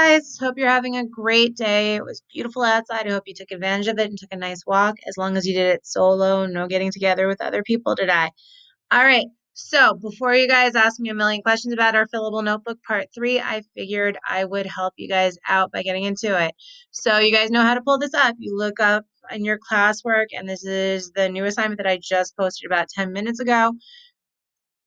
guys, hope you're having a great day. It was beautiful outside. I hope you took advantage of it and took a nice walk, as long as you did it solo, no getting together with other people today. All right, so before you guys ask me a million questions about our fillable notebook part 3, I figured I would help you guys out by getting into it. So you guys know how to pull this up. You look up in your classwork, and this is the new assignment that I just posted about 10 minutes ago.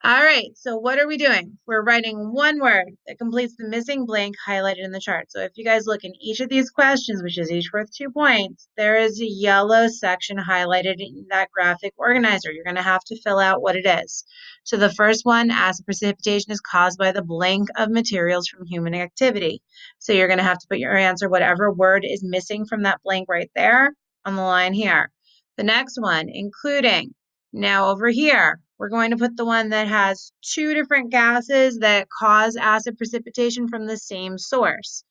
All right, so what are we doing? We're writing one word that completes the missing blank highlighted in the chart. So if you guys look in each of these questions, which is each worth 2 points, there is a yellow section highlighted in that graphic organizer. You're going to have to fill out what it is. So the first one, acid precipitation is caused by the blank of materials from human activity. So you're going to have to put your answer, whatever word is missing from that blank right there, on the line here. The next one, including. Now over here, we're going to put the one that has 2 different gases that cause acid precipitation from the same source.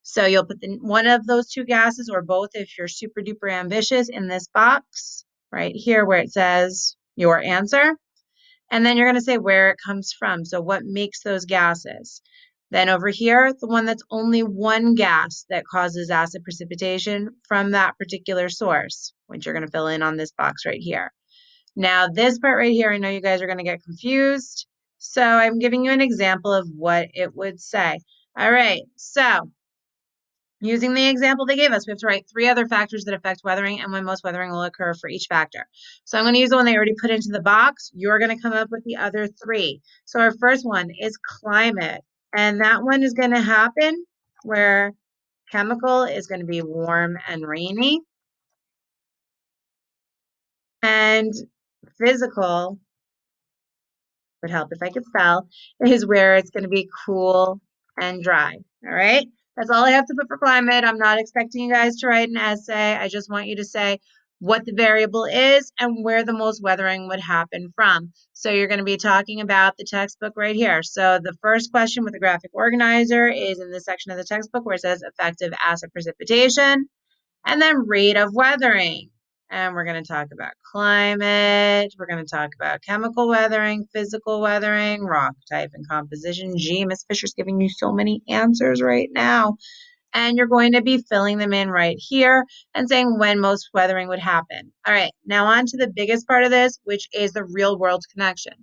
So you'll put one of those 2 gases, or both if you're super duper ambitious, in this box right here where it says your answer. And then you're going to say where it comes from. So what makes those gases? Then over here, the one that's only one gas that causes acid precipitation from that particular source, which you're going to fill in on this box right here. Now, this part right here, I know you guys are going to get confused. So I'm giving you an example of what it would say. All right, so using the example they gave us, we have to write 3 other factors that affect weathering and when most weathering will occur for each factor. So I'm going to use the one they already put into the box. You're going to come up with the other 3. So our first one is climate. And that one is going to happen where chemical is going to be warm and rainy. And physical would help if I could spell, is where it's going to be cool and dry. All right. That's all I have to put for climate. I'm not expecting you guys to write an essay. I just want you to say what the variable is and where the most weathering would happen from. So you're going to be talking about the textbook right here. So the first question with the graphic organizer is in this section of the textbook where it says effective acid precipitation and then rate of weathering. And we're going to talk about climate. We're going to talk about chemical weathering, physical weathering, rock type and composition. Gee, Miss Fisher's giving you so many answers right now. And you're going to be filling them in right here and saying when most weathering would happen. All right, now on to the biggest part of this, which is the real world connection.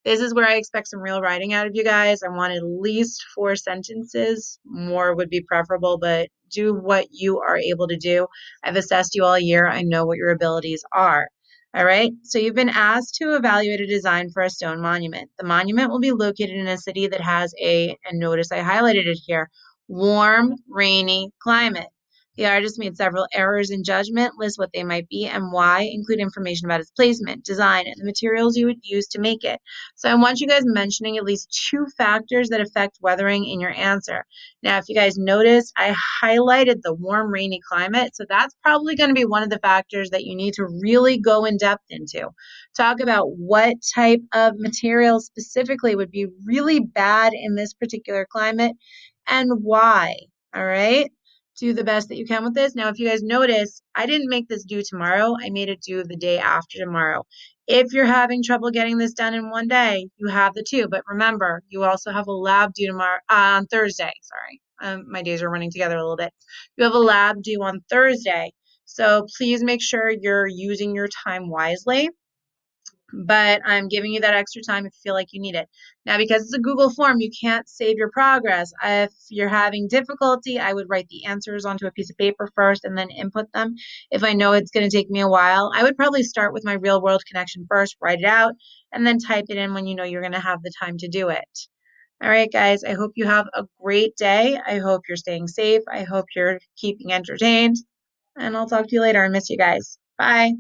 This is where I expect some real writing out of you guys. I want at least 4 sentences. More would be preferable, but do what you are able to do. I've assessed you all year. I know what your abilities are. All right, so you've been asked to evaluate a design for a stone monument. The monument will be located in a city that has and notice I highlighted it here, warm, rainy climate. The artist made several errors in judgment, list what they might be and why, include information about its placement, design, and the materials you would use to make it. So I want you guys mentioning at least 2 factors that affect weathering in your answer. Now, if you guys notice, I highlighted the warm, rainy climate. So that's probably going to be one of the factors that you need to really go in depth into. Talk about what type of material specifically would be really bad in this particular climate and why. All right. Do the best that you can with this. Now, if you guys notice, I didn't make this due tomorrow. I made it due the day after tomorrow. If you're having trouble getting this done in one day, you have the 2. But remember, you also have a lab due tomorrow on Thursday. Sorry, my days are running together a little bit. You have a lab due on Thursday. So please make sure you're using your time wisely. But I'm giving you that extra time if you feel like you need it. Now, because it's a Google form, you can't save your progress. If you're having difficulty, I would write the answers onto a piece of paper first and then input them. If I know it's going to take me a while, I would probably start with my real world connection first, write it out, and then type it in when you know you're going to have the time to do it. All right, guys, I hope you have a great day. I hope you're staying safe. I hope you're keeping entertained. And I'll talk to you later. I miss you guys. Bye.